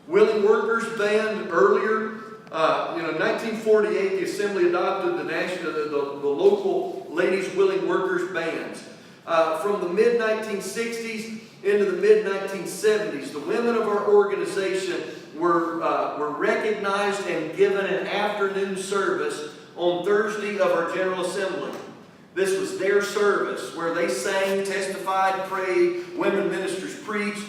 Willing Workers Band earlier. In 1948, the Assembly adopted the local Ladies Willing Workers Bands. From the mid-1960s into the mid-1970s, the women of our organization were recognized and given an afternoon service on Thursday of our General Assembly. This was their service where they sang, testified, prayed, women ministers preached.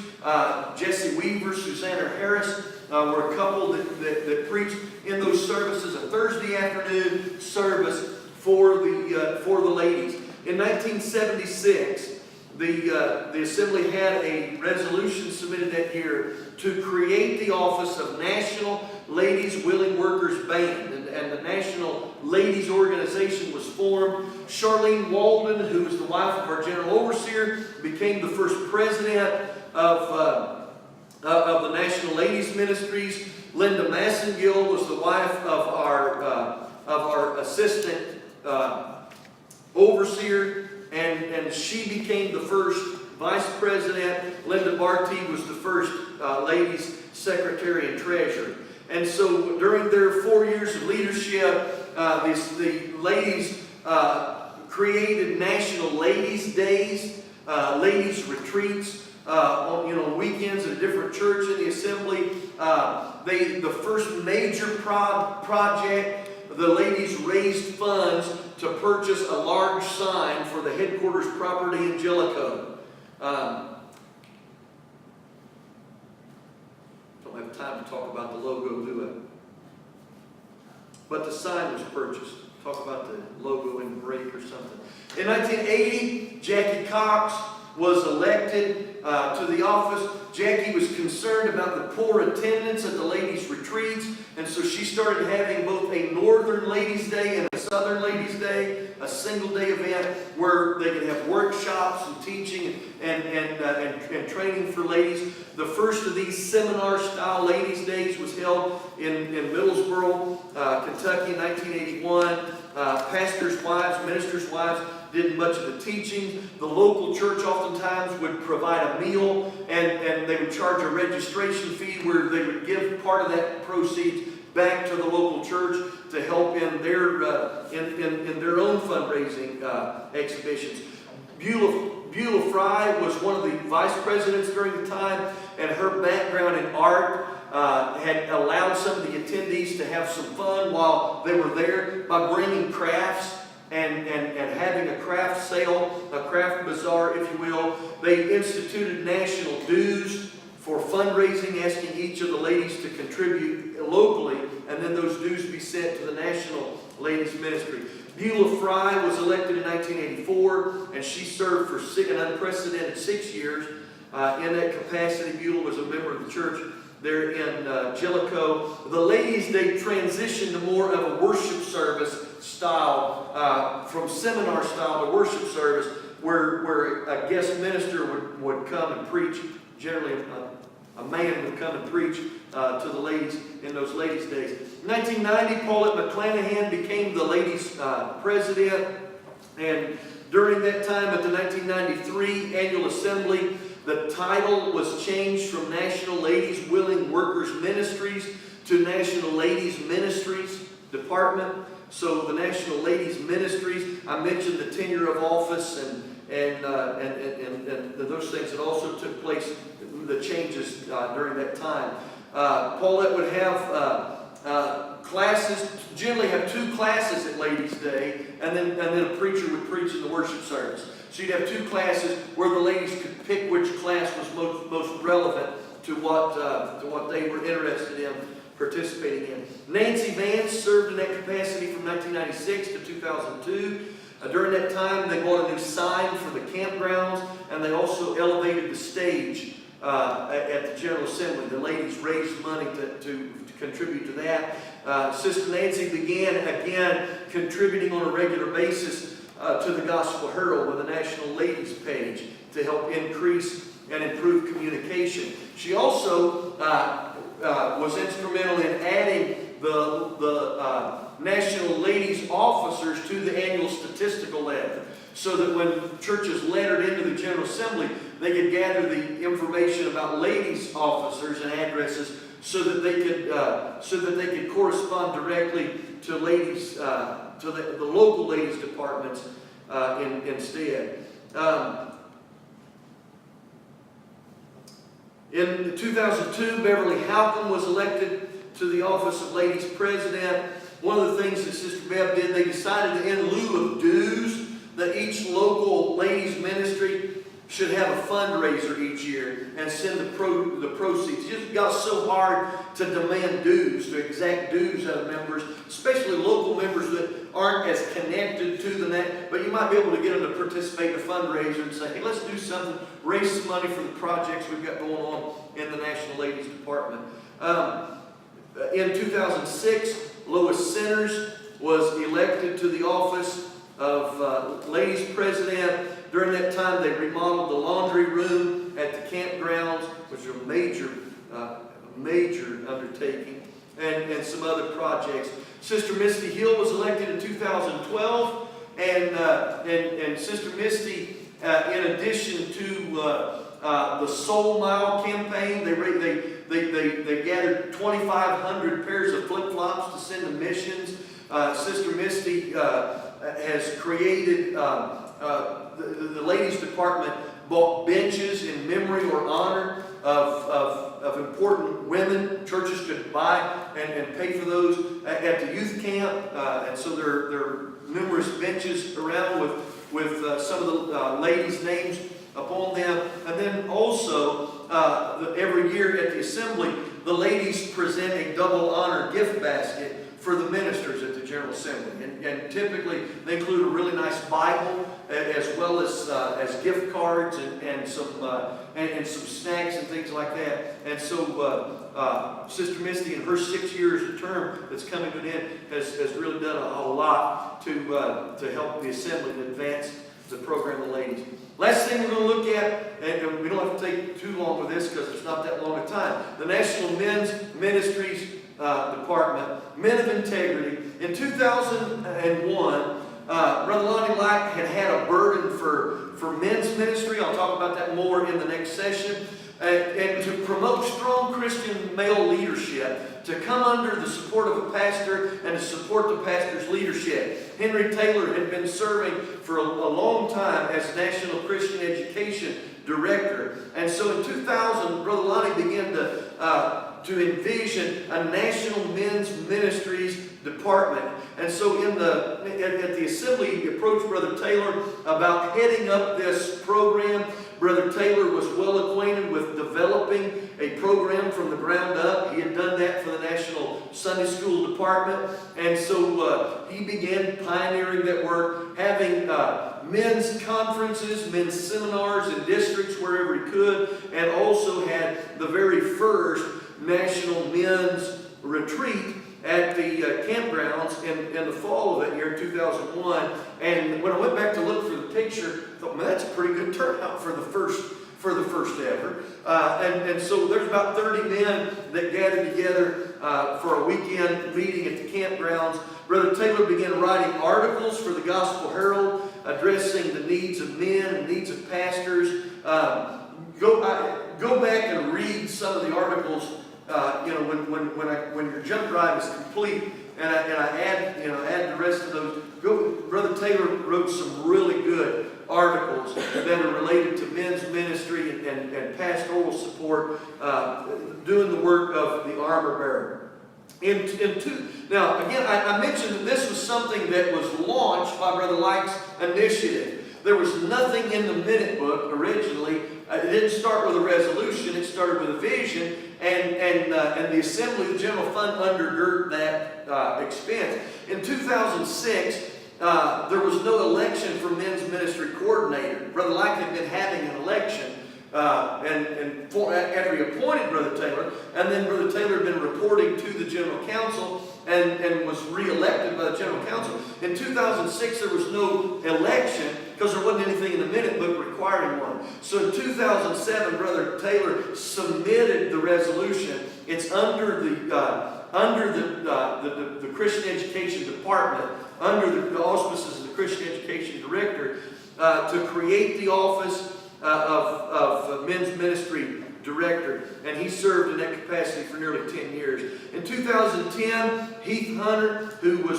Jesse Weaver, Susanna Harris were a couple that preached in those services, a Thursday afternoon service for the ladies. In 1976, the Assembly had a resolution submitted that year to create the office of National Ladies Willing Workers Band, and the National Ladies Organization was formed. Charlene Walden, who was the wife of our General Overseer, became the first president of the National Ladies Ministries. Linda Massengill was the wife of our assistant overseer, and she became the first vice president. Linda Barty was the first ladies secretary and treasurer. And so during their 4 years of leadership, the ladies created National Ladies Days, ladies retreats, on weekends at a different church in the Assembly. The first major project, the ladies raised funds to purchase a large sign for the headquarters property in Jellicoe. Don't have time to talk about the logo, do I? But the sign was purchased. Talk about the logo in break or something. In 1980, Jackie Cox was elected to the office. Jackie was concerned about the poor attendance at the ladies' retreats, and so she started having both a Northern Ladies' Day and a Southern Ladies' Day, a single-day event where they could have workshops and teaching and training for ladies. The first of these seminar-style Ladies' Days was held in Middlesboro, Kentucky in 1981. Pastors' wives, ministers' wives did much of the teaching. The local church oftentimes would provide a meal, and they would charge a registration fee where they would give part of that proceeds back to the local church to help in their own fundraising exhibitions. Beulah Fry was one of the vice presidents during the time, and her background in art had allowed some of the attendees to have some fun while they were there by bringing crafts and having a craft sale, a craft bazaar, if you will. They instituted national dues for fundraising, asking each of the ladies to contribute locally, and then those dues be sent to the National Ladies Ministry. Beulah Fry was elected in 1984, and she served for an unprecedented 6 years. In that capacity, Beulah was a member of the church there in Jellicoe. The Ladies' Day transitioned to more of a worship service style, from seminar style to worship service, where a guest minister would come and preach. Generally, a man would come and preach to the ladies in those Ladies' Days. In 1990, Paulette McClanahan became the ladies' president, and during that time at the 1993 Annual Assembly, the title was changed from National Ladies Willing Workers Ministries to National Ladies Ministries Department. So the National Ladies Ministries, I mentioned the tenure of office and those things that also took place, the changes during that time. Paulette would have classes, generally have 2 classes at Ladies' Day, and then a preacher would preach in the worship service. So you'd have 2 classes where the ladies could pick which class was most relevant to what they were interested in participating in. Nancy Vance served in that capacity from 1996 to 2002. During that time, they bought a new sign for the campgrounds, and they also elevated the stage at the General Assembly. The ladies raised money to contribute to that. Sister Nancy began again contributing on a regular basis to the Gospel Herald with a National Ladies page to help increase and improve communication. She also was instrumental in adding the National Ladies officers to the annual statistical letter, so that when churches lettered into the General Assembly, they could gather the information about ladies officers and addresses so that they could correspond directly to ladies, to the local ladies departments instead. In 2002, Beverly Halcomb was elected to the office of ladies president. One of the things that Sister Bev did, they decided that in lieu of dues, that each local ladies ministry should have a fundraiser each year and send the proceeds. It just got so hard to demand dues, to exact dues out of members, especially local members that aren't as connected to the net. But you might be able to get them to participate in a fundraiser and say, hey, let's do something, raise some money for the projects we've got going on in the National Ladies Department. In 2006, Lois Centers was elected to the office of ladies president. During that time, they remodeled the laundry room at the campgrounds, which was a major undertaking, and some other projects. Sister Misty Hill was elected in 2012, and Sister Misty, in addition to the Soul Mile campaign, they gathered 2,500 pairs of flip-flops to send to missions. Sister Misty has created the ladies department bought benches in memory or honor of important women. Churches could buy and pay for those at the youth camp, and so there are numerous benches around with some of the ladies' names upon them. And then also every year at the assembly, the ladies present a double honor gift basket for the ministers at the General Assembly. And typically they include a really nice Bible as well as gift cards and some snacks and things like that. And so Sister Misty, in her 6 years of term that's coming to an end, has really done a lot to help the Assembly and advance the program of the ladies. Last thing we're going to look at, and we don't have to take too long with this because it's not that long a time, the National Men's Ministries Department, Men of Integrity. In 2001, Brother Lonnie Lack had a burden for men's ministry. I'll talk about that more in the next session. And to promote strong Christian male leadership, to come under the support of a pastor and to support the pastor's leadership. Henry Taylor had been serving for a long time as National Christian Education Director. And so in 2000, Brother Lonnie began to envision a National Men's Ministries Department. And so at the assembly, he approached Brother Taylor about heading up this program. Brother Taylor was well acquainted with developing a program from the ground up. He had done that for the National Sunday School Department. And so he began pioneering that work, having men's conferences, men's seminars in districts wherever he could, and also had the very first National Men's Retreat at the campgrounds in the fall of that year, 2001. And when I went back to look for the picture, I thought, man, that's a pretty good turnout for the first ever. And so there's about 30 men that gathered together for a weekend meeting at the campgrounds. Brother Taylor began writing articles for the Gospel Herald, addressing the needs of men and needs of pastors. Go back and read some of the articles. When your jump drive is complete, and I add the rest of those. Brother Taylor wrote some really good articles that are related to men's ministry and pastoral support, doing the work of the armor bearer. Now, again, I mentioned that this was something that was launched by Brother Lack's initiative. There was nothing in the minute book originally. It didn't start with a resolution. It started with a vision, and the Assembly, the General Fund, undergird that expense. In 2006, there was no election for men's ministry coordinator. Brother Lack had been having an election after he appointed Brother Taylor, and then Brother Taylor had been reporting to the General Council and was re-elected by the General Council. In 2006, there was no election because there wasn't anything in the minute book requiring one. So in 2007, Brother Taylor submitted the resolution. It's under the Christian Education Department, under the auspices of the Christian Education Director, to create the office of men's ministry director, and he served in that capacity for nearly 10 years. In 2010, Heath Hunter, who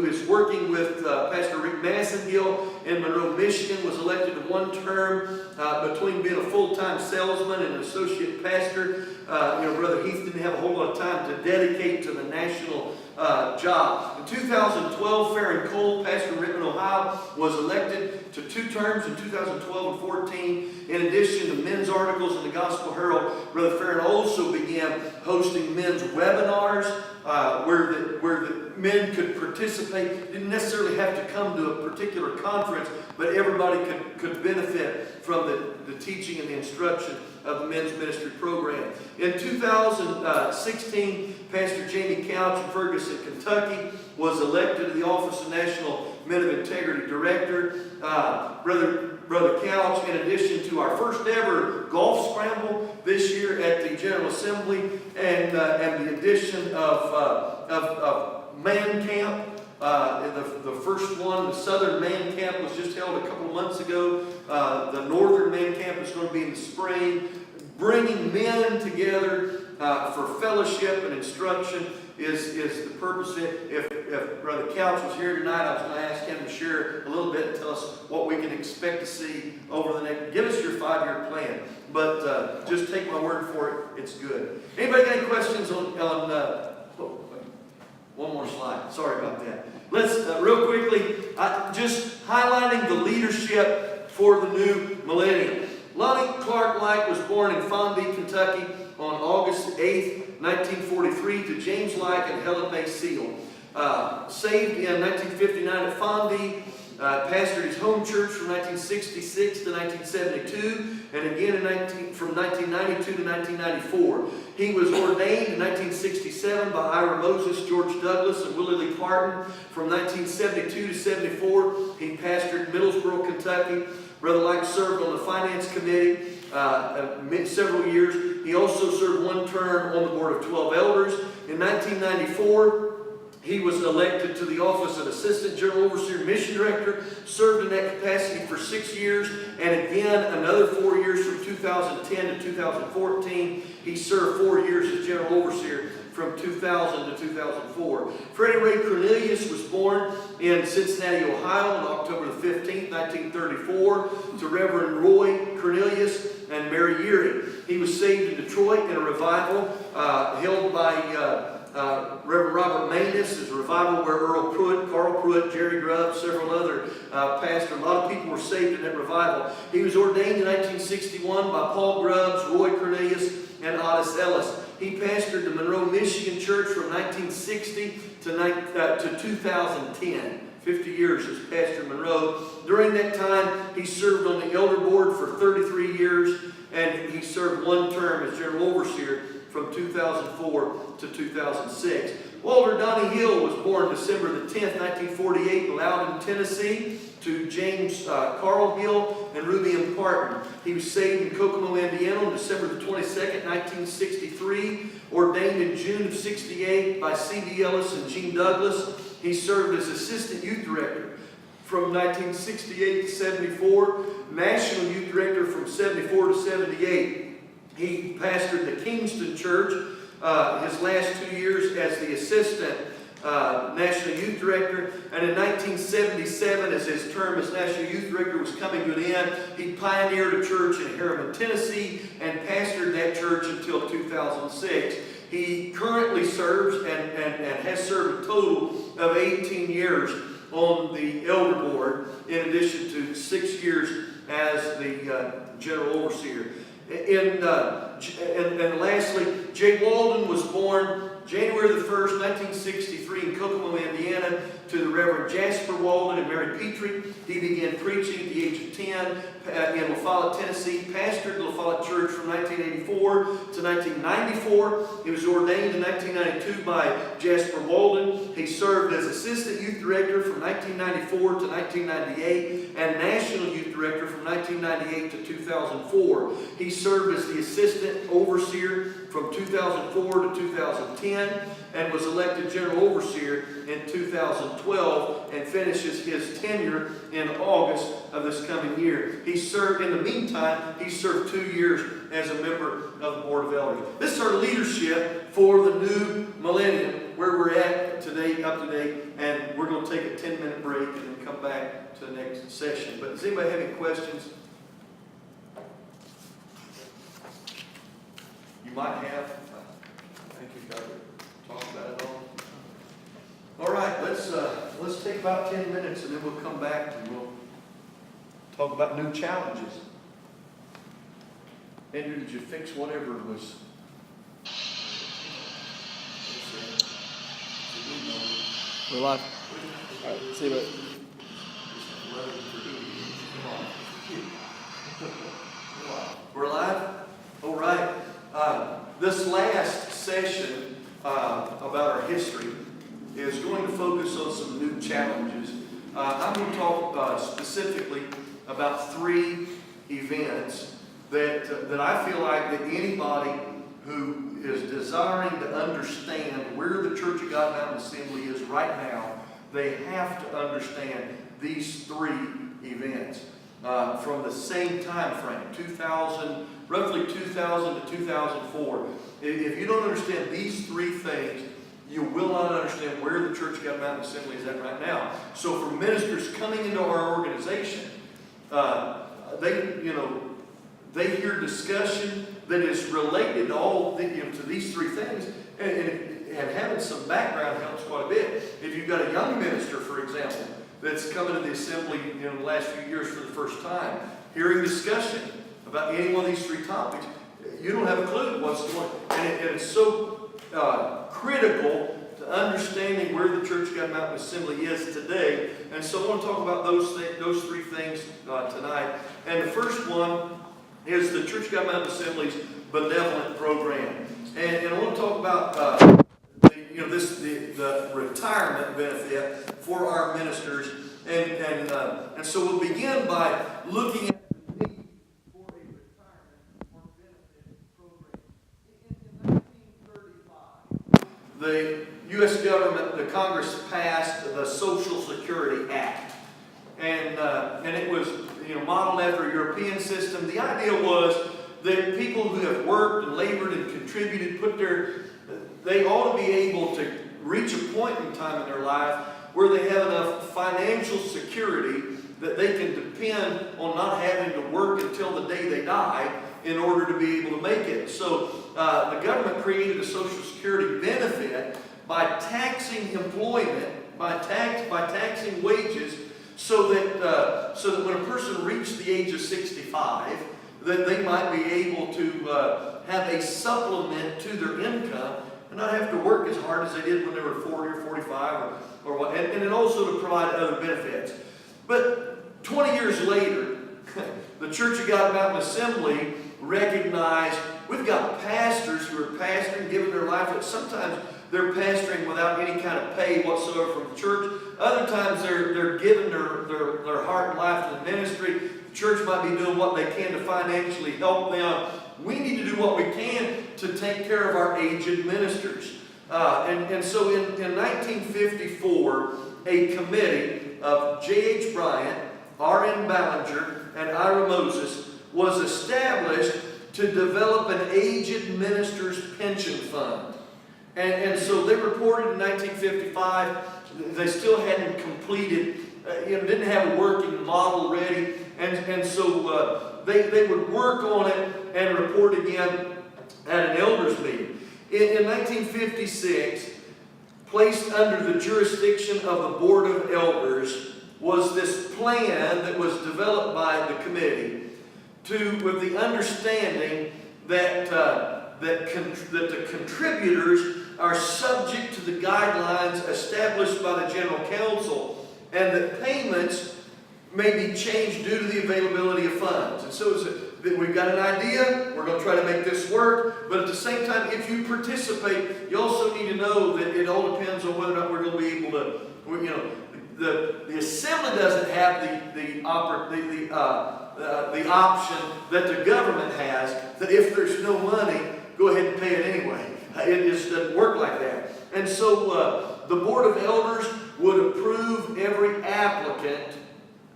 is working with Pastor Rick Massengill in Monroe, Michigan, was elected to one term between being a full-time salesman and an associate pastor. Brother Heath didn't have a whole lot of time to dedicate to the national job. In 2012, Farron Cole, pastor in Rittman, Ohio, was elected to 2 terms in 2012 and 14. In addition to men's articles in the Gospel Herald, Brother Farron also began hosting men's webinars where the men could participate. Didn't necessarily have to come to a particular conference, but everybody could benefit from the teaching and the instruction of the men's ministry program. In 2016, Pastor Jamie Couch in Ferguson, Kentucky, was elected to the office of National Men of Integrity Director. Brother Couch, in addition to our first ever golf scramble this year at the General Assembly, and the addition of Man Camp. The first one, the Southern Man Camp, was just held a couple of months ago. The Northern Man Camp is going to be in the spring. Bringing men together for fellowship and instruction is the purpose. If Brother Couch was here tonight, I was going to ask him to share a little bit and tell us what we can expect to see over the next. Give us your 5-year plan, but just take my word for it. It's good. Anybody got any questions on one more slide? Sorry about that. Let's real quickly just highlighting the leadership for the new millennium. Lonnie Clark Light was born in Fondie, Kentucky on August 8th, 1943 to James Light and Helen May Seal. Saved in 1959 at Fondie, pastored his home church from 1966 to 1972, and again from 1992 to 1994. He was ordained in 1967 by Ira Moses, George Douglas, and Willie Lee Parton. From 1972 to 74, he pastored Middlesboro, Kentucky. Brother Light served on the Finance Committee several years. He also served one term on the Board of 12 Elders. In 1994, he was elected to the office of Assistant General Overseer Mission Director, served in that capacity for 6 years, and again another 4 years from 2010 to 2014. He served 4 years as General Overseer from 2000 to 2004. Freddie Ray Cornelius was born in Cincinnati, Ohio on October the 15th, 1934 to Reverend Roy Cornelius and Mary Yeary. He was saved in Detroit in a revival held by Reverend Robert Manus. Is a revival where Earl Pruitt, Carl Pruitt, Jerry Grubb, several other pastors, a lot of people were saved in that revival. He was ordained in 1961 by Paul Grubbs, Roy Cornelius, and Otis Ellis. He pastored the Monroe, Michigan church from 1960 to 2010. 50 years as pastor in Monroe. During that time, he served on the elder board for 33 years, and he served one term as general overseer from 2004 to 2006. Walter Donnie Hill was born December the 10th, 1948 in Loudon, Tennessee, to James Carl Hill and Ruby M. Parton. He was saved in Kokomo, Indiana on December the 22nd, 1963, ordained in June of 68 by C.D. Ellis and Gene Douglas. He served as Assistant Youth Director from 1968 to 74, National Youth Director from 74 to 78. He pastored the Kingston Church his last 2 years as the Assistant National Youth Director, and in 1977, as his term as National Youth Director was coming to an end, he pioneered a church in Harriman, Tennessee, and pastored that church until 2006. He currently serves and has served a total of 18 years on the elder board, in addition to 6 years as the general overseer. And lastly, Jay Walden was born January the 1st, 1963 in Kokomo, Indiana, to the Reverend Jasper Walden and Mary Petrie. He began preaching at the age of 10 in La Follette, Tennessee, pastored La Follette Church from 1984 to 1994. He was ordained in 1992 by Jasper Walden. He served as Assistant Youth Director from 1994 to 1998 and National Youth Director from 1998 to 2004. He served as the Assistant Overseer from 2004 to 2010 and was elected general overseer in 2012 and finishes his tenure in August of this coming year. He served, in the meantime, he served 2 years as a member of the Board of Elders. This is our leadership for the new millennium, where we're at today, up to date, and we're going to take a 10-minute break and then come back to the next session. But does anybody have any questions? You might have. I think you've got to talk about it all. All right, let's take about 10 minutes and then we'll come back and we'll talk about new challenges. Andrew, did you fix whatever was? We're live. All right, see you later. We're live? All right. This last session about our history is going to focus on some new challenges. I'm going to talk specifically about 3 events that I feel like that anybody who is desiring to understand where the Church of God Mountain Assembly is right now, they have to understand these 3 events from the same time frame, roughly 2000 to 2004. If you don't understand these 3 things, you will not understand where the Church of God Mountain Assembly is at right now. So for ministers coming into our organization, they hear discussion that is related to all to these 3 things, and having some background helps quite a bit. If you've got a young minister, for example, that's coming to the assembly in the last few years for the first time, hearing discussion about any one of these 3 topics, you don't have a clue what's going on. And it's so critical to understanding where the Church of God Mountain Assembly is today. And so I want to talk about those 3 things tonight. And the first one is the Church of God Mountain Assembly's benevolent program. And I want to talk about the retirement benefit for our ministers. And so we'll begin by looking at the need for a retirement or benefit program. In 1935, the U.S. government, the Congress passed the Social Security Act. And it was modeled after a European system. The idea was that people who have worked and labored and contributed, they ought to be able to reach a point in time in their life where they have enough financial security that they can depend on not having to work until the day they die in order to be able to make it. So the government created a Social Security benefit by taxing employment, by taxing wages, so that when a person reached the age of 65, that they might be able to have a supplement to their income and not have to work as hard as they did when they were 40 or 45 or what, and then also to provide other benefits. But 20 years later, the Church of God Mountain Assembly recognized we've got pastors who are pastoring, giving their life, but sometimes they're pastoring without any kind of pay whatsoever from the church. Other times they're giving their heart and life to the ministry. The church might be doing what they can to financially help them. We need to do what we can to take care of our aged ministers. And so in 1954, a committee of J.H. Bryant, R.N. Ballinger, and Ira Moses was established to develop an aged ministers pension fund. And so they reported in 1955, they still hadn't completed, didn't have a working model ready. And so they would work on it and report again at an elders meeting. In 1956, placed under the jurisdiction of the Board of Elders was this plan that was developed by the committee with the understanding that the contributors are subject to the guidelines established by the General Council, and that payments may be changed due to the availability of funds. And so we've got an idea, we're going to try to make this work, but at the same time, if you participate, you also need to know that it all depends on whether or not we're going to be able to, the assembly doesn't have the option that the government has, that if there's no money, go ahead and pay it anyway. It just doesn't work like that. And so the Board of Elders would approve every applicant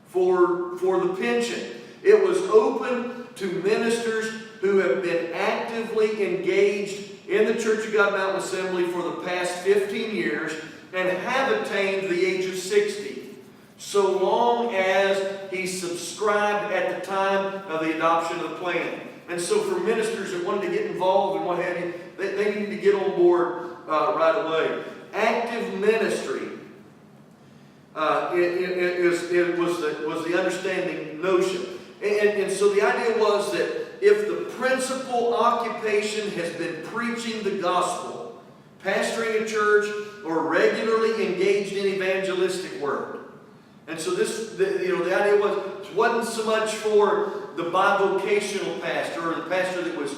for the pension. It was open to ministers who have been actively engaged in the Church of God Mountain Assembly for the past 15 years and have attained the age of 60, so long as he subscribed at the time of the adoption of the plan. And so for ministers that wanted to get involved and what have you, they needed to get on board right away. Active ministry it was the understanding notion. And so the idea was that if the principal occupation has been preaching the gospel, pastoring a church, or regularly engaged in evangelistic work. And so the idea wasn't so much for the bivocational pastor or the pastor that was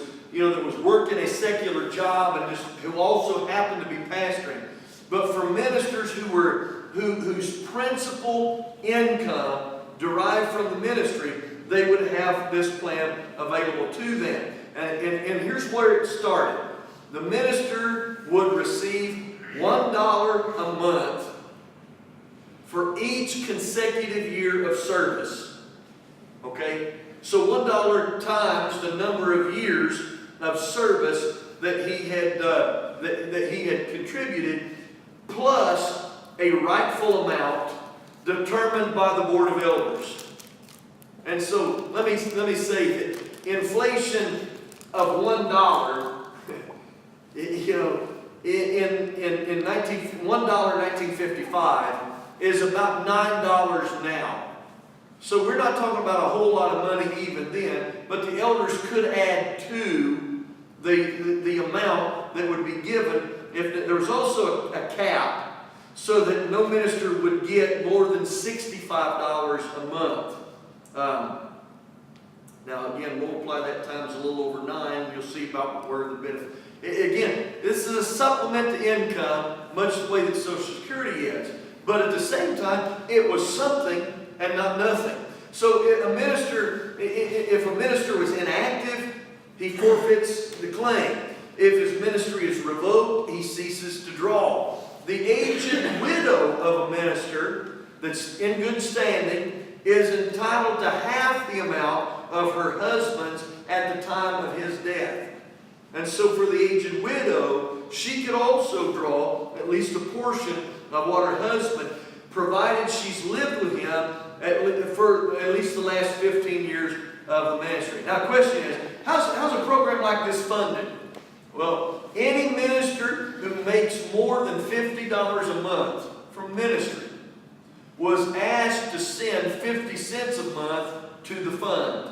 working a secular job and who also happened to be pastoring, but for ministers whose principal income derived from the ministry, they would have this plan available to them. And here's where it started. The minister would receive $1 a month for each consecutive year of service. Okay? So $1 times the number of years of service that he had contributed, plus a rightful amount determined by the Board of Elders. And so let me say that inflation of $1, in $1 in 1955 is about $9 now. So we're not talking about a whole lot of money even then, but the elders could add to the amount that would be given. If there was also a cap, so that no minister would get more than $65 a month. Now again, multiply that times a little over 9, you'll see about where the benefit. Again, this is a supplement to income, much the way that Social Security is. But at the same time, it was something and not nothing. So if a minister was inactive, he forfeits the claim. If his ministry is revoked, he ceases to draw. The aged widow of a minister that's in good standing is entitled to half the amount of her husband's at the time of his death. And so for the aged widow, she could also draw at least a portion of what her husband, provided she's lived with him for at least the last 15 years of the ministry. Now the question is, how's a program like this funded? Well, any minister who makes more than $50 a month from ministry was asked to send 50 cents a month to the fund.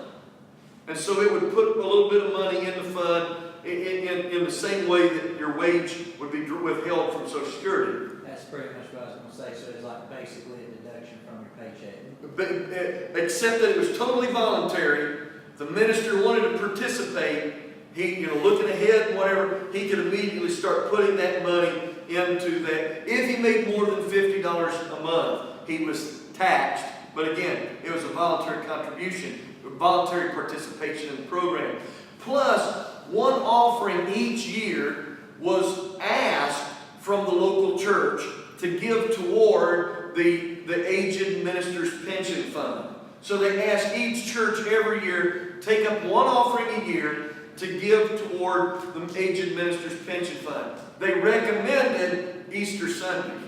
And so it would put a little bit of money in the fund in the same way that your wage would be withheld from Social Security. That's pretty much what I was going to say. So it's like basically a deduction from your paycheck. Except that it was totally voluntary. The minister wanted to participate. He, looking ahead and whatever, he could immediately start putting that money into that. If he made more than $50 a month, he was taxed. But again, it was a voluntary contribution, voluntary participation in the program. Plus, one offering each year was asked from the local church to give toward the aged minister's pension fund. So they asked each church every year, take up one offering a year to give toward the aged minister's pension fund. They recommended Easter Sunday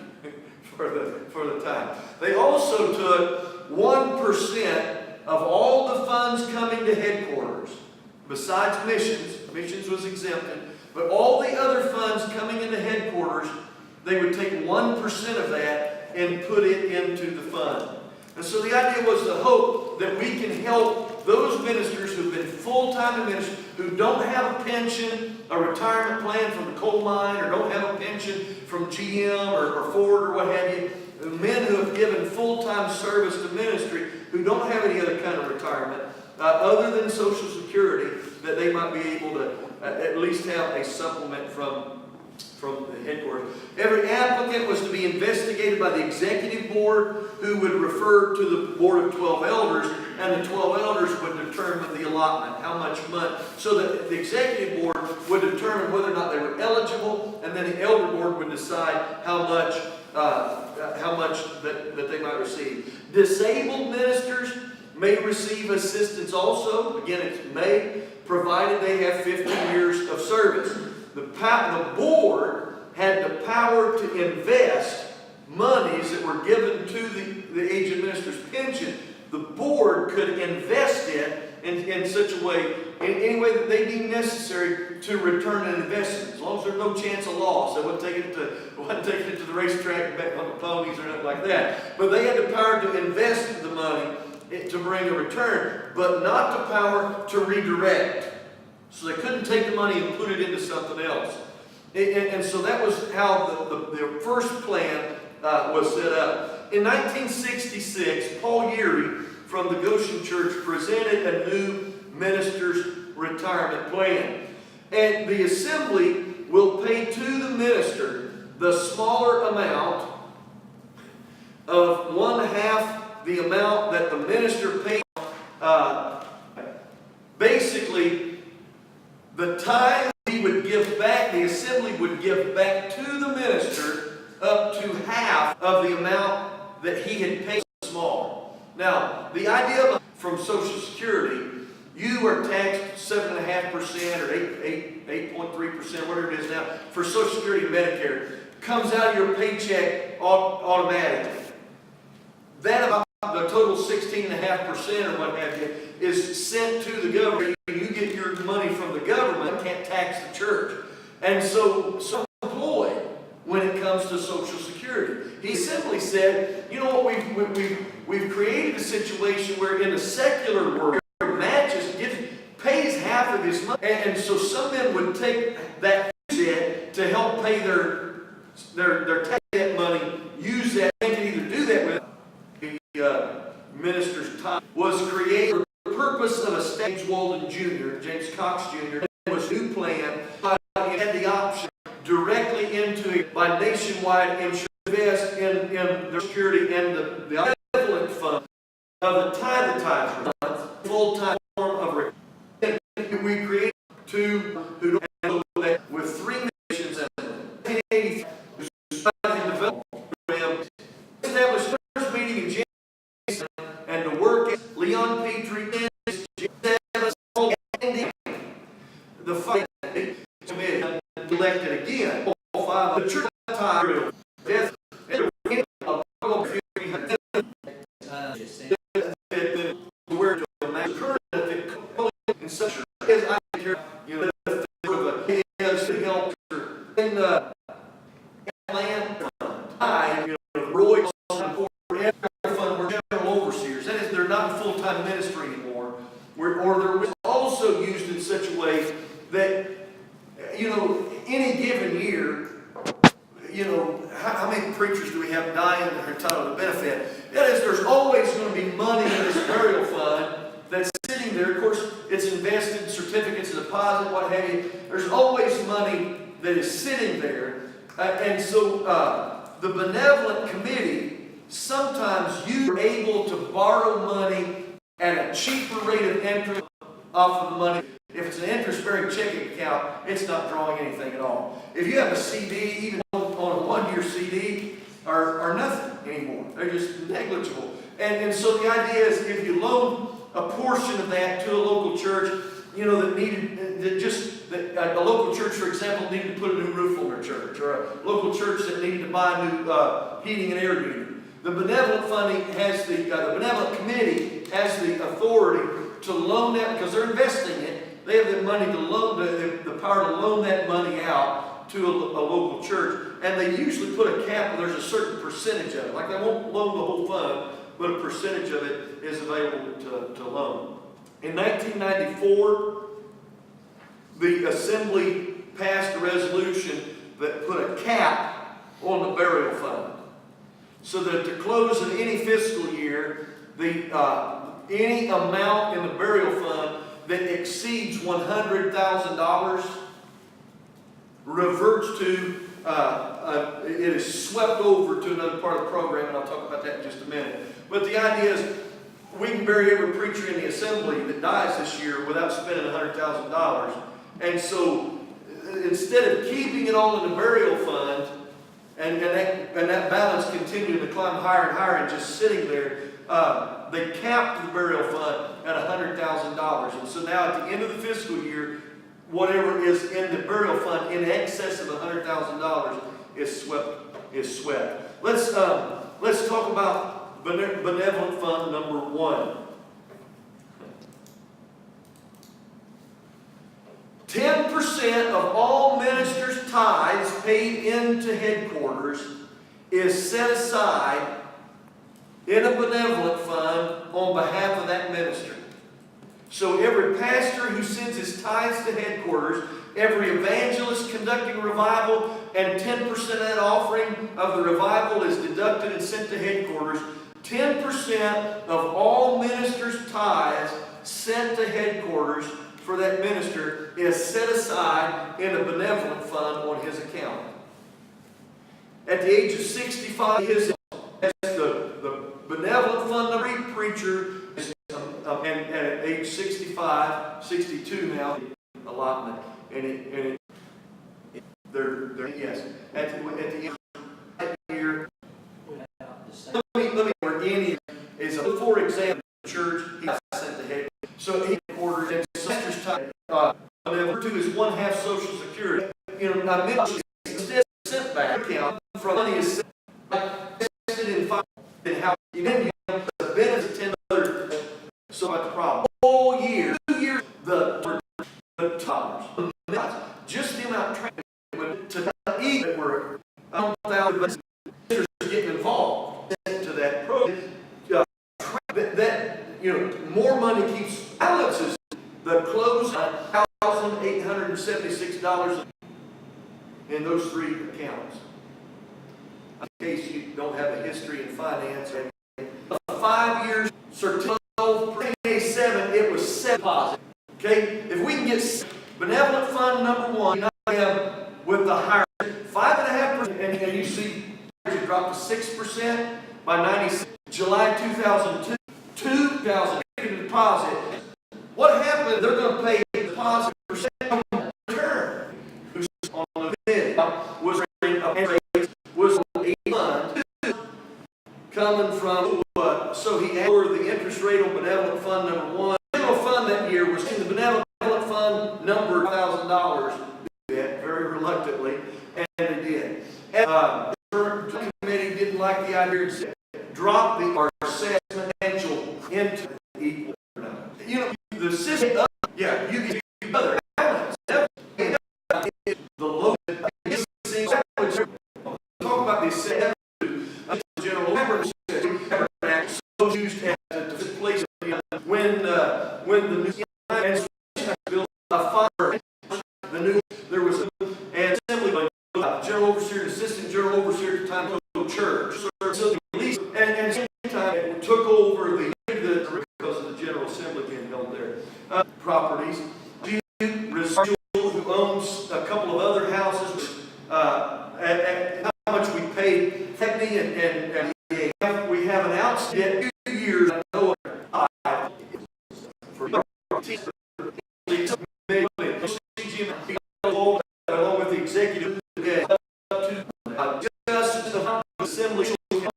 for the time. They also took 1% of all the funds coming to headquarters, besides missions. Missions was exempted, but all the other funds coming into headquarters, they would take 1% of that and put it into the fund. And so the idea was the hope that we can help those ministers who've been full-time in ministry, who don't have a pension, a retirement plan from the coal mine, or don't have a pension from GM or Ford or what have you, men who have given full-time service to ministry, who don't have any other kind of retirement, other than Social Security, that they might be able to at least have a supplement from the headquarters. Every applicant was to be investigated by the executive board, who would refer to the board of 12 elders and the 12 elders would determine the allotment, how much money. So that the executive board would determine whether or not they were eligible, and then the elder board would decide how much that they might receive. Disabled ministers may receive assistance also. Again, it's may, provided they have 15 years of service. The board had the power to invest monies that were given to the aged minister's pension. The board could invest it in such a way, in any way that they deemed necessary to return an investment. As long as there's no chance of loss. They wasn't taking it to the racetrack and betting on the ponies or nothing like that. But they had the power to invest the money to bring a return, but not the power to redirect. So they couldn't take the money and put it into something else. And so that was how the first plan was set up. In 1966, Paul Yeary from the Goshen Church presented a new minister's retirement plan. And the assembly will pay to the minister the smaller amount of 1/2 the amount that the minister paid. Basically, the time he would give back, the assembly would give back to the minister up to half of the amount that he had paid smaller. Now, the idea from Social Security, you are taxed 7.5% or 8.3%, whatever it is now, for Social Security and Medicare, comes out of your paycheck automatically. That amount, the total 16.5% or what have you, is sent to the government. You get your money from the government, can't tax the church. And so employed when it comes to Social Security. He simply said, you know what, we've created a situation where in the secular world, pays half of his money. And so some men would take that to help pay their tax debt money, use that, they can either do that with the minister's time, was created for the purpose of a James Walden Jr., James Cox Jr., was a new plan. He had the option directly into by nationwide insurance, invest in the security and the benevolent fund of the tithe fund, full-time form of retirement. We created two who don't know that with 3 missions and 1983 and developed program, established first meeting in January and to work at Leon Petrie the fight committee elected again. All 5 of the church time death and where to in such as I hear, you know, the is to help in the land fund, you know, Roy fund were general overseers. That is, they're not in full-time ministry anymore, or they're also used in such a way that, you know, any given year, you know, how many preachers do we have dying that are entitled to benefit? That is, there's always going to be money in this burial fund that's sitting there. Of course, it's invested, certificates of deposit, what have you. There's always money that is sitting there. And so the benevolent committee, sometimes you are able to borrow money at a cheaper rate of interest off of the money. If it's an interest-bearing checking account, it's not drawing anything at all. If you have a CD, even on a 1-year CD, are nothing anymore. They're just negligible. And so the idea is if you loan a portion of that to a local church, you know, that a local church, for example, needed to put a new roof on their church, or a local church that needed to buy a new heating and air unit. The benevolent funding has the benevolent committee has the authority to loan that because they're investing it. They have the money to loan the power to loan that money out to a local church, and they usually put a cap. There's a certain percentage of it. Like they won't loan the whole fund, but a percentage of it is available to loan. In 1994, the Assembly passed a resolution that put a cap on the burial fund, so that to close in any fiscal year, any amount in the burial fund that exceeds $100,000 reverts to, it is swept over to another part of the program, and I'll talk about that in just a minute. But the idea is, we can bury every preacher in the assembly that dies this year without spending $100,000. And so instead of keeping it all in the burial fund and that balance continuing to climb higher and higher and just sitting there, they capped the burial fund at $100,000. And so now at the end of the fiscal year, whatever is in the burial fund in excess of $100,000 is swept. Let's talk about benevolent fund number 1. 10% of all ministers' tithes paid into headquarters is set aside in a benevolent fund on behalf of that minister. So every pastor who sends his tithes to headquarters, every evangelist conducting revival, and 10% of that offering of the revival is deducted and sent to headquarters. 10% of all ministers' tithes sent to headquarters for that minister is set aside in a benevolent fund on his account. At the age of 65, that's the benevolent fund of every preacher, and at age 65, 62 now, allotment. And they're yes. At the end of that year, let me where any is for example, the church, he sent the head. So headquarters and sister's time, number 2 is 1/2 Social Security. You know, I mentioned instead sent back account from money is invested in five and how you then you the benefit of 10 other. So that's the problem. Whole year, 2 years, the dollars, just the amount of training to eat that were 1,000 getting involved into that program. That you know, more money keeps balances. The close $1,876 in those 3 accounts. In case you don't have a history in finance, 5 years, certificate 7, it was 7 positive. Okay, if we can get benevolent fund number 1, with the higher 5.5%, and you see it dropped to 6% by 96. July 2002, 2,000 deposit. What happened? They're going to pay the deposit percent return. Who's on the bid was on 8 months coming from so he added the interest rate on benevolent fund number 1. The general fund that year was in the benevolent fund number $1,000. Very reluctantly, and they did. And the committee didn't like the idea and drop the assessment into equal. You know, the system, yeah, you other balance. The low talk about the assessment. General Abrams said so used as a place when the new bill fire the new there was and assembly general overseer and assistant general overseer at the time of the church. So at least and at the same time it took over the because of the general assembly being held there. Properties. Residual who owns a couple of other houses. And how much we paid Hackney and we have an outstanding 2 years. I know for along with the executive just the assembly and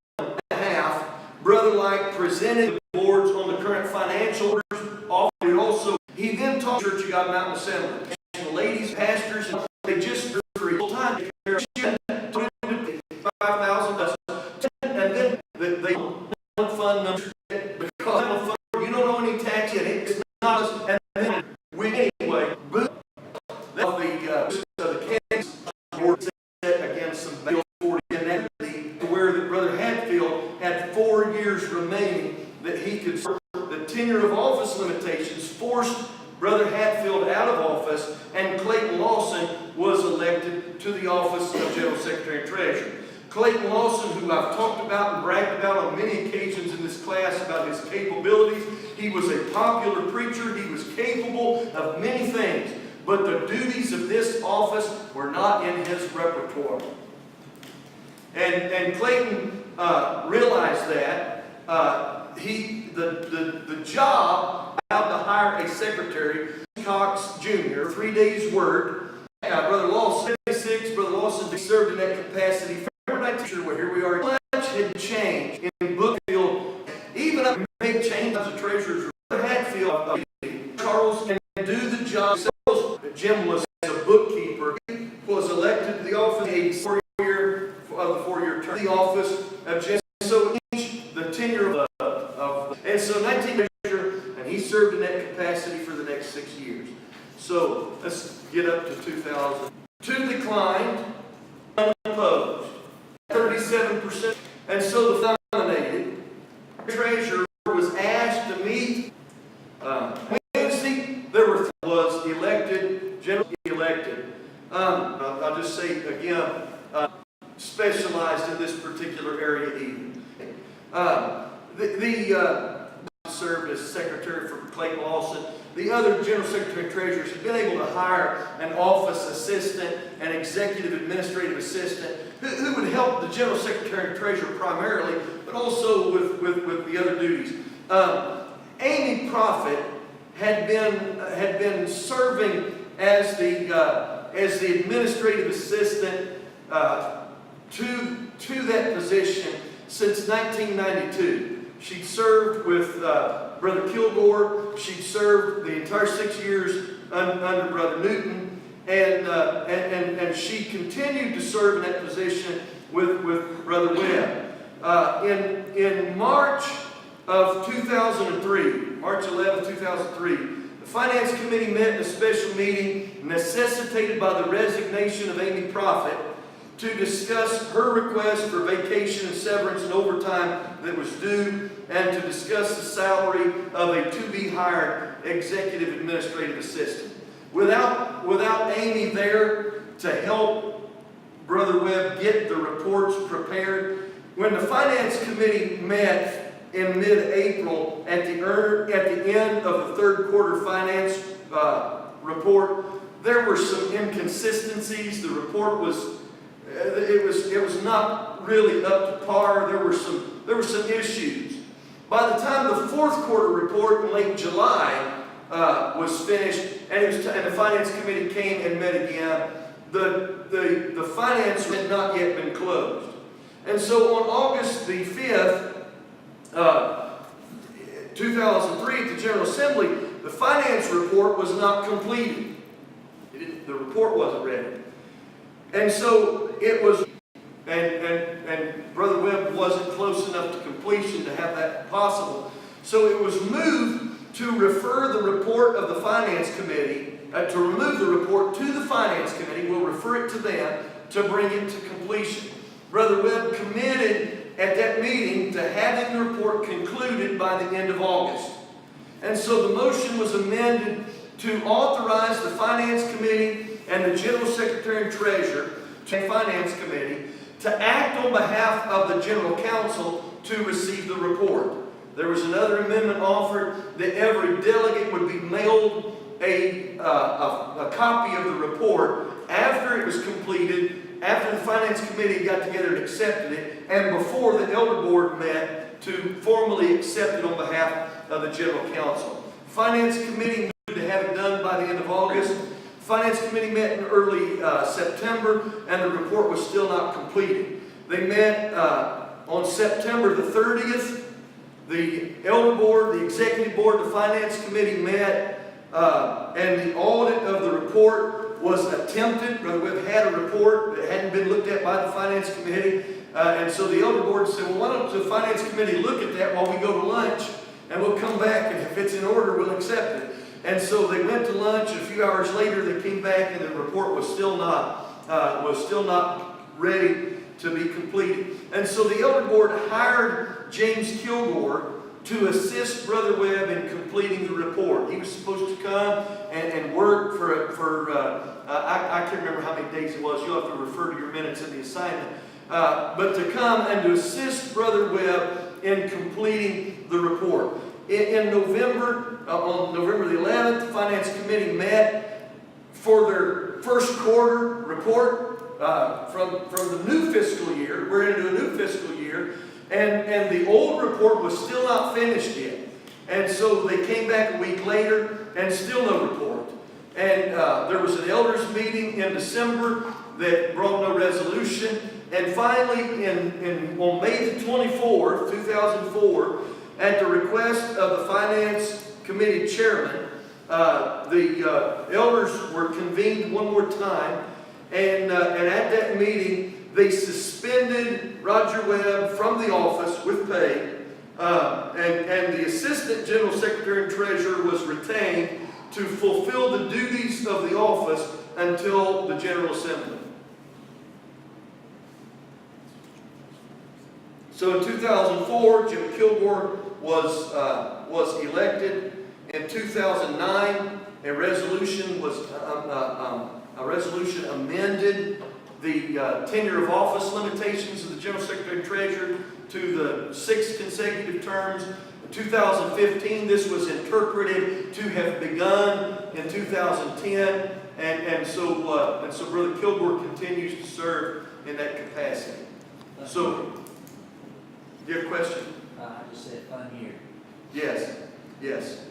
a half brother like presented the boards on the current financial orders. Also he then taught church of God Mountain Assembly and the ladies pastors and they just for full time $5,000 and then they fund number because you don't owe any tax yet. It's not us, and then we anyway the case board set against some bill 40 and where the brother Hatfield had 4 years remaining that he could serve. The tenure of office limitations forced Brother Hatfield out of office, and Clayton Lawson was elected to the office of General Secretary and Treasurer. Clayton Lawson, who I've talked about and bragged about on many occasions in this class about his capabilities, he was a popular preacher. He was capable of many things, but the duties of this office were not in his repertoire. And Clayton realized that. the job allowed to hire a secretary, Cox Jr., 3 days' work. Brother Lawson, 76, Brother Lawson served in that capacity. Well, here we are. Much had changed in Bookfield. Even up made changes as a treasurer. Hatfield, Charles can do the job. Jim was a bookkeeper. He was elected to the office in the 4-year term. The office of Jim. So the tenure and so 19 treasurer, and he served in that capacity for the next 6 years. So let's get up to 2000. 2 declined, unopposed, 37%. And so the nominated treasurer was asked to meet Wednesday. Was elected, generally elected. I'll just say again, specialized in this particular area even. Served as secretary for Clayton Lawson. The other general secretary and treasurers have been able to hire an office assistant, an executive administrative assistant, who would help the general secretary and treasurer primarily, but also with the other duties. Amy Prophet had been serving as the administrative assistant to that position since 1992. She'd served with Brother Kilgore. She'd served the entire 6 years under Brother Newton, and she continued to serve in that position with Brother Webb. In March of 2003, March 11, 2003, the Finance Committee met in a special meeting necessitated by the resignation of Amy Prophet to discuss her request for vacation and severance and overtime that was due, and to discuss the salary of a to-be-hired executive administrative assistant. Without Amy there to help Brother Webb get the reports prepared, when the Finance Committee met in mid-April at the end of the third quarter finance report, there were some inconsistencies. The report was not really up to par. There were some issues. By the time the fourth quarter report in late July was finished, and the Finance Committee came and met again, the finance had not yet been closed. And so on August the 5th, 2003, at the General Assembly, the finance report was not completed. The report wasn't ready. And so it was, and Brother Webb wasn't close enough to completion to have that possible. So it was moved to refer the report of the Finance Committee, to remove the report to the Finance Committee. We'll refer it to them to bring it to completion. Brother Webb committed at that meeting to having the report concluded by the end of August. And so the motion was amended to authorize the Finance Committee and the General Secretary and Treasurer to the Finance Committee to act on behalf of the General Counsel to receive the report. There was another amendment offered that every delegate would be mailed a copy of the report after it was completed, after the Finance Committee got together and accepted it, and before the Elder Board met to formally accept it on behalf of the General Counsel. Finance Committee moved to have it done by the end of August. Finance Committee met in early September, and the report was still not completed. They met on September the 30th. The Elder Board, the Executive Board, the Finance Committee met, and the audit of the report was attempted. Brother Webb had a report that hadn't been looked at by the Finance Committee, and so the Elder Board said, well, why don't the Finance Committee look at that while we go to lunch, and we'll come back, and if it's in order, we'll accept it. And so they went to lunch, and a few hours later they came back, and the report was still not ready to be completed. And so the Elder Board hired James Kilgore to assist Brother Webb in completing the report. He was supposed to come and work for I can't remember how many days it was. You'll have to refer to your minutes in the assignment. But to come and to assist Brother Webb in completing the report. In November, on November the 11th, the Finance Committee met for their first quarter report from the new fiscal year. We're into a new fiscal year. and the old report was still not finished yet. And so they came back a week later, and still no report. And there was an elders meeting in December that brought no resolution. And finally, on May the 24th, 2004, at the request of the Finance Committee Chairman, the elders were convened one more time. And at that meeting, they suspended Roger Webb from the office with pay. And the Assistant General Secretary and Treasurer was retained to fulfill the duties of the office until the General Assembly. So in 2004, Jim Kilgore was elected. In 2009, a resolution amended the tenure of office limitations of the General Secretary and Treasurer to the 6 consecutive terms. In 2015, this was interpreted to have begun in 2010, and so Brother Kilgore continues to serve in that capacity. So, do you have a question? I just said fun year. Yes,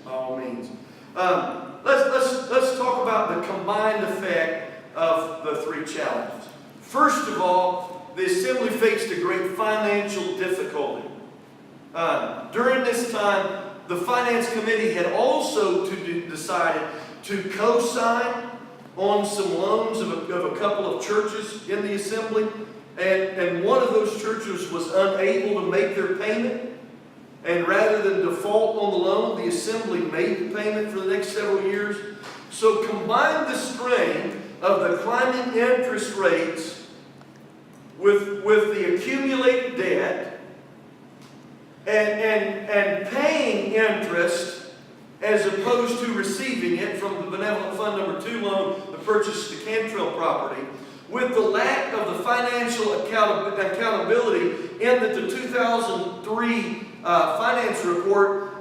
by all means. Let's talk about the combined effect of the 3 challenges. First of all, the assembly faced a great financial difficulty. During this time, the Finance Committee had also decided to co-sign on some loans of a couple of churches in the assembly, and one of those churches was unable to make their payment, and rather than default on the loan, the assembly made the payment for the next several years. So combine the strain of the climbing interest rates with the accumulated debt and paying interest as opposed to receiving it from the Benevolent Fund Number 2 loan that purchased the Cantrell property, with the lack of the financial accountability in that the 2003 finance report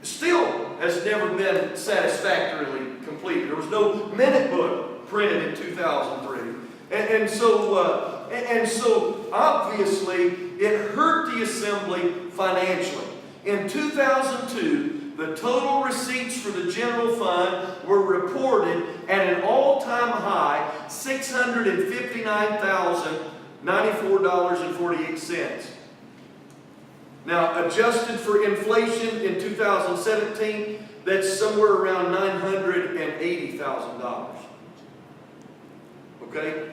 still has never been satisfactorily completed. There was no minute book printed in 2003. And so obviously it hurt the assembly financially. In 2002, the total receipts for the general fund were reported at an all-time high, $659,094.48. Now, adjusted for inflation in 2017, that's somewhere around $980,000. Okay?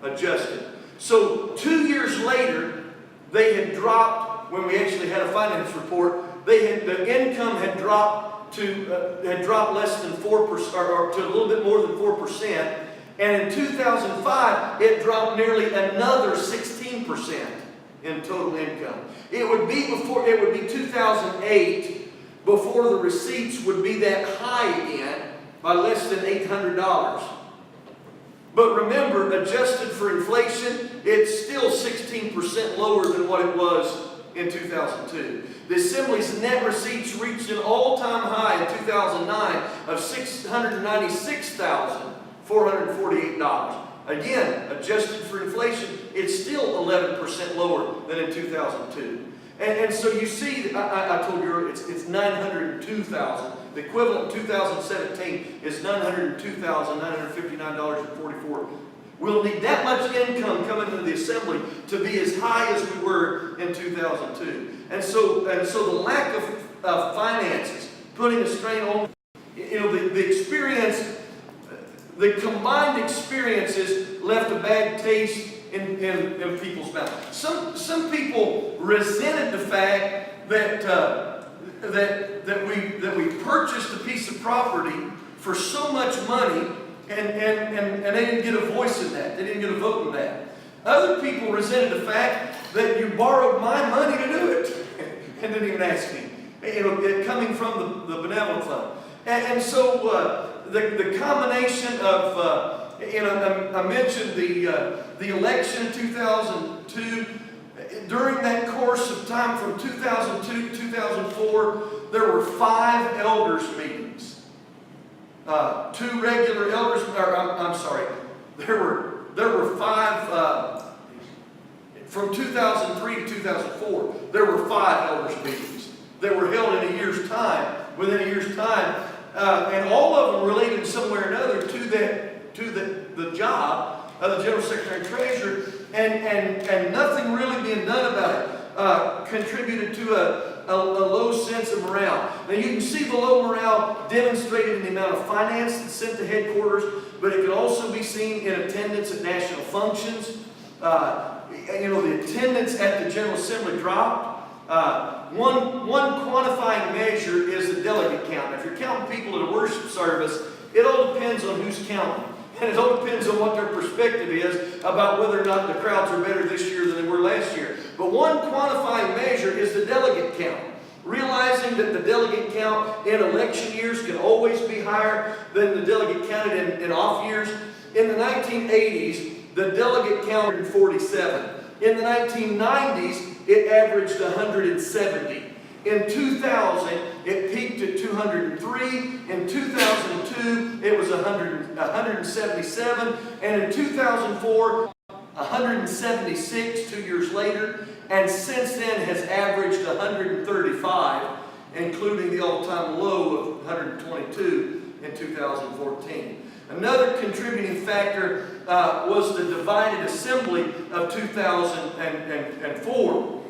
Adjusted. So 2 years later, they had dropped, when we actually had a finance report, the income had dropped less than 4%, or to a little bit more than 4%. And in 2005, it dropped nearly another 16% in total income. It would be 2008 before the receipts would be that high again by less than $800. But remember, adjusted for inflation, it's still 16% lower than what it was in 2002. The Assembly's net receipts reached an all-time high in 2009 of $696,448. Again, adjusted for inflation, it's still 11% lower than in 2002. And so you see, I told you it's 902,000. The equivalent in 2017 is $902,959.44. We'll need that much income coming into the assembly to be as high as we were in 2002. And so the lack of finances, putting a strain on, the experience, the combined experiences left a bad taste in people's mouth. Some people resented the fact that we purchased a piece of property for so much money and they didn't get a voice in that. They didn't get a vote in that. Other people resented the fact that you borrowed my money to do it and didn't even ask me. Coming from the Benevolent Fund. And so the combination of I mentioned the election in 2002. During that course of time from 2002 to 2004, there were 5 elders meetings. 2 regular elders, there were 5, from 2003 to 2004, there were 5 elders meetings that were held in a year's time, within a year's time, and all of them related some way or another to the job of the General Secretary and Treasurer, and nothing really being done about it contributed to a low sense of morale. Now you can see the low morale demonstrated in the amount of finance that's sent to headquarters, but it can also be seen in attendance at national functions. The attendance at the General Assembly dropped. One quantifying measure is the delegate count. If you're counting people at a worship service, it all depends on who's counting. And it all depends on what their perspective is about whether or not the crowds are better this year than they were last year. But one quantifying measure is the delegate count. Realizing that the delegate count in election years can always be higher than the delegate counted in off years. In the 1980s, the delegate count was 47. In the 1990s, it averaged 170. In 2000, it peaked at 203. In 2002, it was 177. And in 2004, 176 2 years later. And since then has averaged 135, including the all-time low of 122 in 2014. Another contributing factor was the divided assembly of 2004.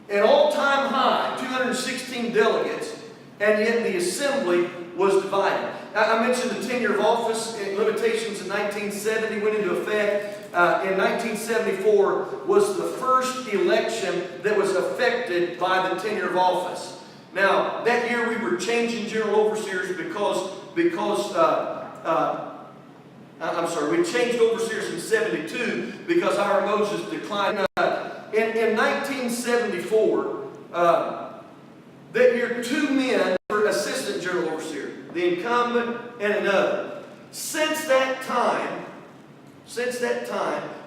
An all-time high, 216 delegates, and yet the assembly was divided. I mentioned the tenure of office limitations in 1970 went into effect. In 1974 was the first election that was affected by the tenure of office. Now, that year we were changing general overseers we changed overseers in 72 because Hiram Moses declined. In 1974, that year 2 men were assistant general overseer, the incumbent and another. Since that time,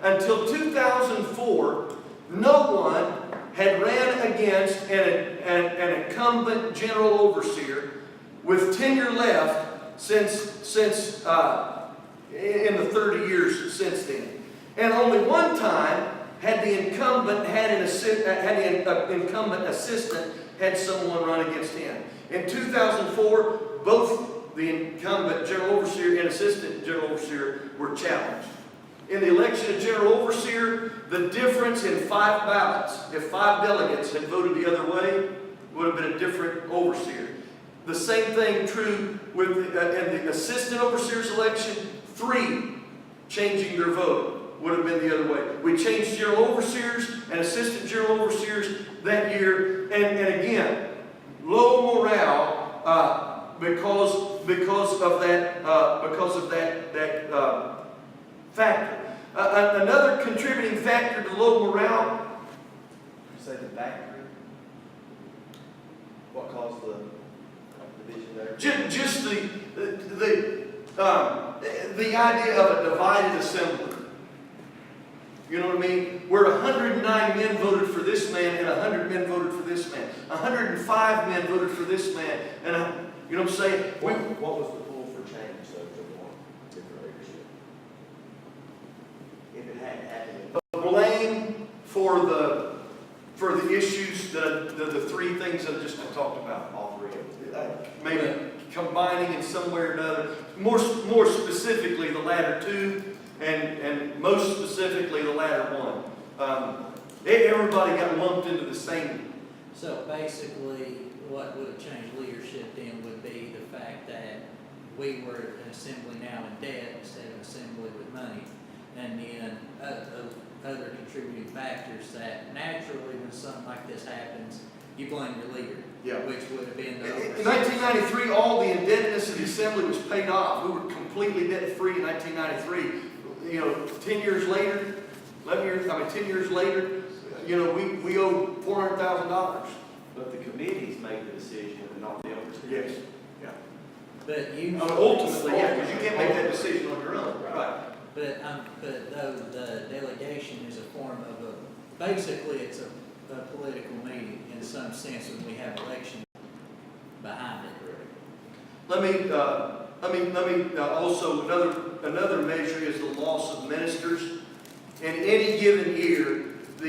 until 2004, no one had ran against an incumbent general overseer with tenure left since in the 30 years since then. And only one time had the incumbent incumbent assistant had someone run against him. In 2004, both the incumbent general overseer and assistant general overseer were challenged. In the election of general overseer, the difference in 5 ballots, if 5 delegates had voted the other way, would have been a different overseer. The same thing true with in the assistant overseer's election, 3 changing their vote would have been the other way. We changed general overseers and assistant general overseers that year, and again, low morale because of that factor. Another contributing factor to low morale. You say the factory? What caused the division there? Just the idea of a divided assembly. You know what I mean? Where 109 men voted for this man and 100 men voted for this man. 105 men voted for this man. And you know what I'm saying? What was the pull for change, though, to want different leadership? If it hadn't happened. Blame for the issues, the 3 things that I just talked about. All 3 of them. Maybe combining in some way or another. More specifically, the latter 2. And most specifically, the latter 1. Everybody got lumped into the same. So basically, what would have changed leadership then would be the fact that we were an assembly now in debt instead of an assembly with money. And then other contributing factors that naturally when something like this happens, you blame your leader. Yeah. Which would have been the In 1993, all the indebtedness of the assembly was paid off. We were completely debt-free in 1993. 10 years later, 10 years later, we owe $400,000. But the committees made the decision and not the overseers. Yes. Yeah. But you Ultimately, yeah, because you can't make that decision on your own. Right. But though the delegation is a form of basically it's a political meeting in some sense when we have election behind it. Let me also another measure is the loss of ministers. In any given year, the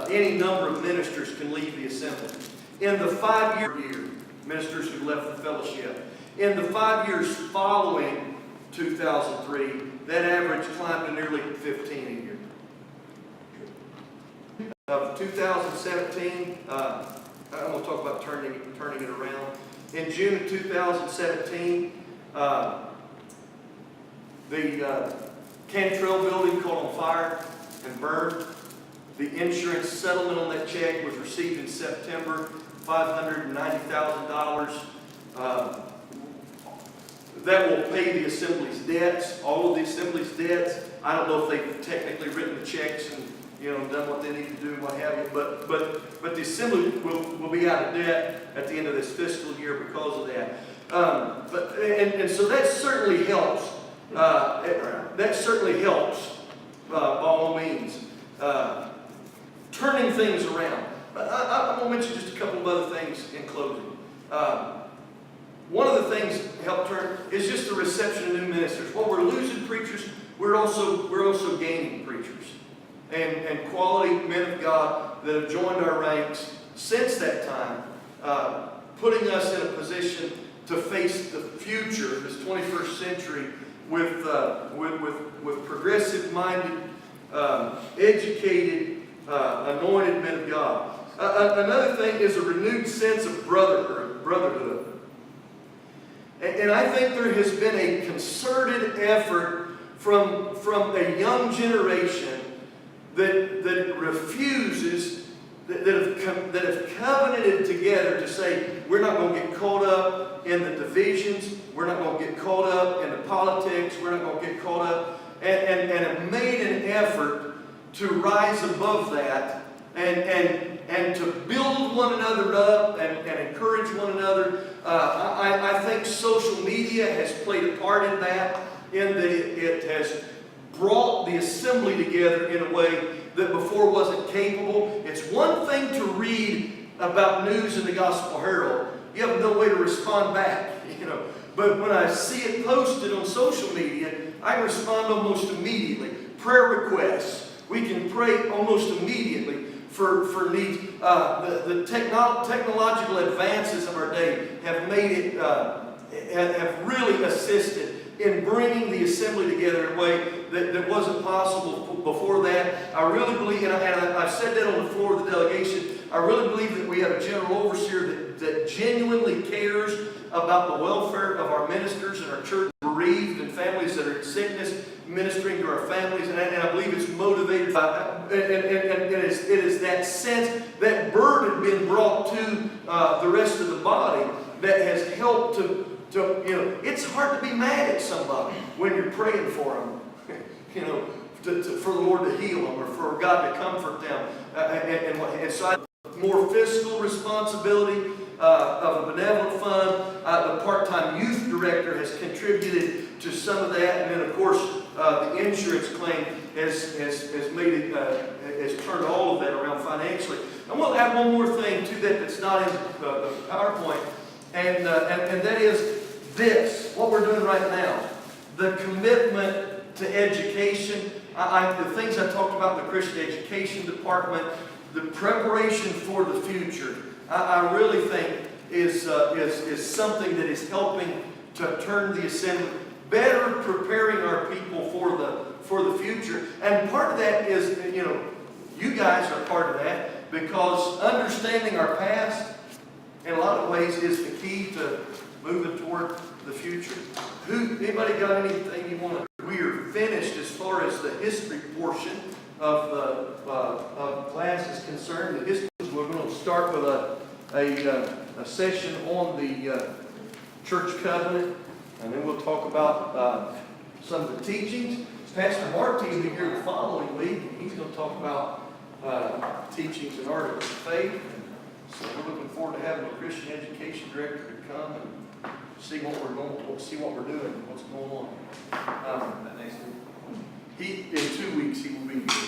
any number of ministers can leave the assembly. In the 5-year, ministers who left the fellowship, in the 5 years following 2003, that average climbed to nearly 15 a year. Of 2017, I'm going to talk about turning it around. In June of 2017, the Cantrell building caught on fire and burned. The insurance settlement on that check was received in September, $590,000. That will pay the assembly's debts, all of the assembly's debts. I don't know if they've technically written the checks and done what they need to do and what have you, but the assembly will be out of debt at the end of this fiscal year because of that. And so that certainly helps. That certainly helps by all means. Turning things around. I'm going to mention just a couple of other things in closing. One of the things that help turn is just the reception of new ministers. While we're losing preachers, we're also gaining preachers. And quality men of God that have joined our ranks since that time, putting us in a position to face the future, this 21st century, with progressive-minded, educated, anointed men of God. Another thing is a renewed sense of brotherhood. And I think there has been a concerted effort from a young generation that refuses, that have covenanted together to say, we're not going to get caught up in the divisions, we're not going to get caught up in the politics, we're not going to get caught up, and have made an effort to rise above that and to build one another up and encourage one another. I think social media has played a part in that, in that it has brought the assembly together in a way that before wasn't capable. It's one thing to read about news in the Gospel Herald. You have no way to respond back, But when I see it posted on social media, I respond almost immediately. Prayer requests. We can pray almost immediately for needs. The technological advances of our day have made it, have really assisted in bringing the assembly together in a way that wasn't possible before that. I really believe, and I've said that on the floor of the delegation, I really believe that we have a general overseer that genuinely cares about the welfare of our ministers and our church, bereaved and families that are in sickness, ministering to our families, and I believe it's motivated by, and it is that sense, that burden being brought to the rest of the body that has helped to it's hard to be mad at somebody when you're praying for them, for the Lord to heal them or for God to comfort them. And so more fiscal responsibility of a benevolent fund. The part-time youth director has contributed to some of that. And then, of course, the insurance claim has made it, has turned all of that around financially. And we'll add one more thing to that that's not in the PowerPoint. And that is this, what we're doing right now, the commitment to education. The things I talked about in the Christian Education Department, the preparation for the future, I really think is something that is helping to turn the assembly, better preparing our people for the future. And part of that is, you guys are part of that, because understanding our past in a lot of ways is the key to moving toward the future. Anybody got anything you want to? We are finished as far as the history portion of class is concerned. The history, we're going to start with a session on the church covenant, and then we'll talk about some of the teachings. Pastor Marty will be here the following week, and he's going to talk about teachings and articles of faith. So we're looking forward to having a Christian education director to come and see what we're doing, what's going on. Next week. In 2 weeks he will be here.